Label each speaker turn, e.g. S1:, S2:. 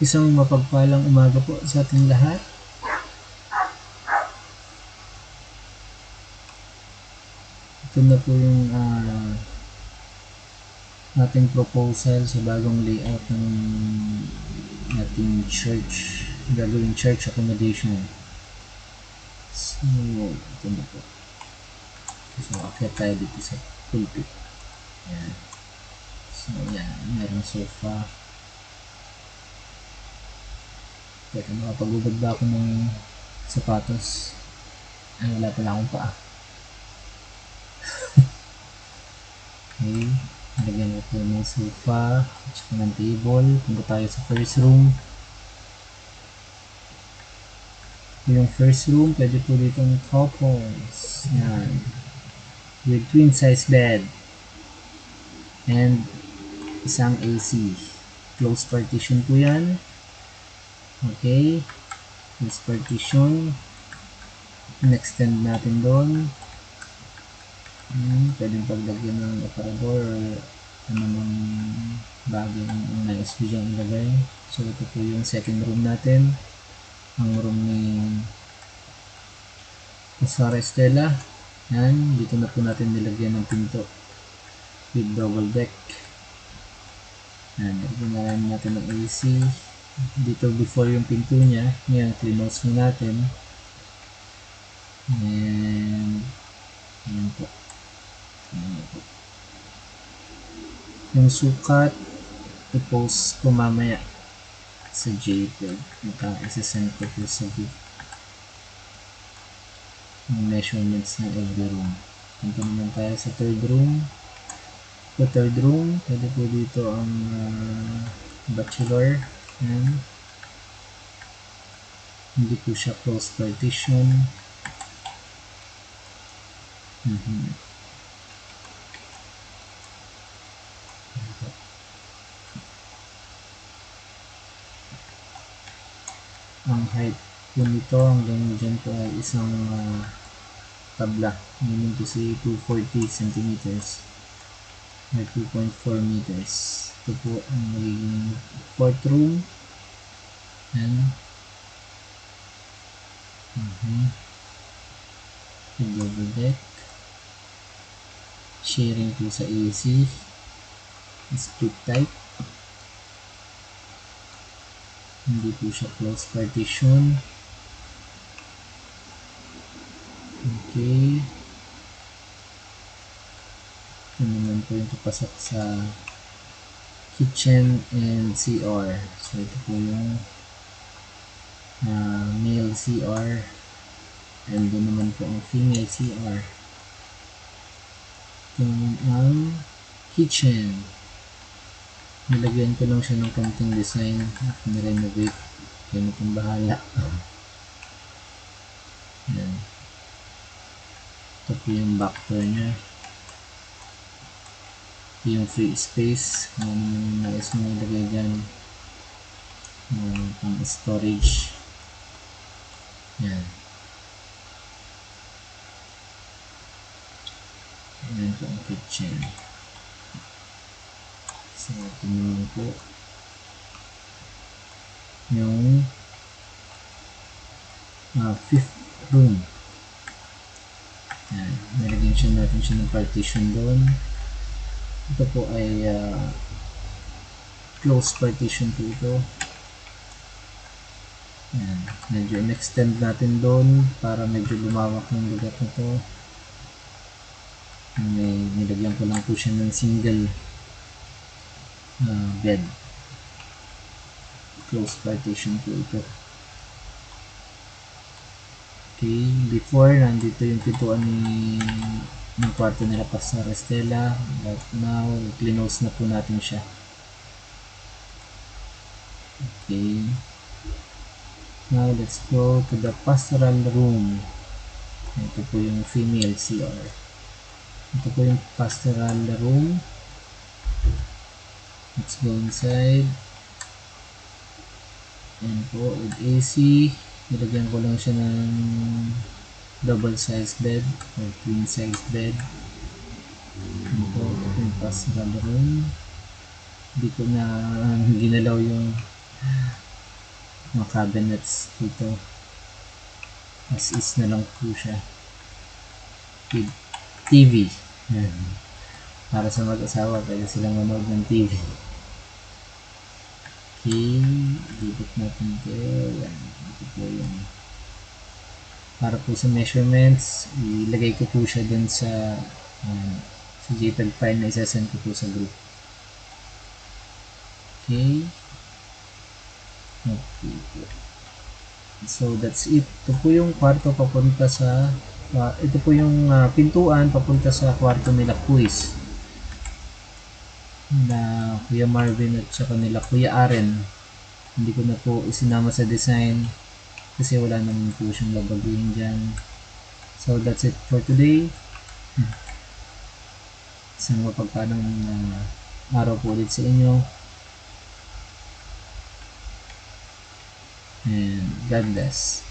S1: Isang mapagpalang umaga po sa ating lahat. Ito na po yung ating proposal sa bagong layout ng ating church, gagawing church accommodation. So, ito na po. So, akit tayo dito sa pulpit. Ayan. So, yan. Merong sofa. Teka, makapagubad ba ako ng sapatos? Ay, wala pala akong paa. Okay. Nalagyan na po ng sofa at saka ng table. Punta tayo sa first room. Yung first room, pwede po dito ng couples. Yan. With twin size bed. And isang AC. Closed partition po yan. Okay. Closed partition. In-extend natin doon. Pwedeng paglagyan ng aparador or anumang bagay ang nais ko dyan ilagay. So ito po yung second room natin, ang room ni Sara Estela. Yan, dito na po natin nilagyan ng pinto with double deck. Yan, nilagyan natin ng AC dito before yung pinto nya. Ngayon, close na natin. And yan po. Yung sukat i-post ko mamaya sa JPEG. Isa-send ko po sa group yung measurements ng every room. Punta naman tayo sa third room. Sa third room, pwede po dito ang bachelor. Yan. Hindi po siya closed partition. Ang height po nito hanggang dyan po ay isang tabla, meaning to say 240 centimeters or 2.4 meters. Ito po ang magiging fourth room. And double deck, sharing po sa AC, split type. Hindi po siya closed partition. Okay. Ito naman po yung papasok sa kitchen and CR. So ito po yung male CR and doon naman po ang female CR. Ito naman ang kitchen. Nilagyan ko lang siya ng konting design at nirenovate. Kaya na pong bahala. Yan. Ito po yung back door nya. Ito yung free space. Kung nais mo nilagay dyan. Pang storage. Yan. Yan po ang kitchen. So, ito naman po yung fifth room. Yan. Nilagyan natin siya ng partition doon. Ito po ay closed partition po ito. Yan. Medyo in-extend natin doon para medyo lumawak yung lugar nito. Nilagyan ko lang po siya ng single bed. Closed partition po ito. Okay, before nandito yung pintuan ng kwarto nila Pastor Estela, but now close na po natin siya. Okay, now let's go to the pastoral room. Ito po yung female CR. Ito po yung pastoral room. Let's go inside. Ayan po, with AC. Nilagyan ko lang siya ng double size bed or twin size bed. Ayan po, yung pastoral room. Hindi ko na ginalaw yung mga cabinets dito. As is na lang po siya. With TV. Yan. Para sa mag-asawa, pwede silang manood ng TV. Okay, dibot natin ito. Yan. Ito po yung para po sa measurements, ilagay ko po siya dun sa JPEG file na isasend ko po sa group. Okay. Okay po. So that's it. Ito po yung kwarto papunta sa ito po yung pintuan papunta sa kwarto nila Quiz na Kuya Marvin at saka nila Kuya Aren. Hindi ko na po isinama sa design kasi wala naman po siyang babaguhin dyan. So that's it for today. Isang mapagpalang araw po ulit sa inyo. And God bless.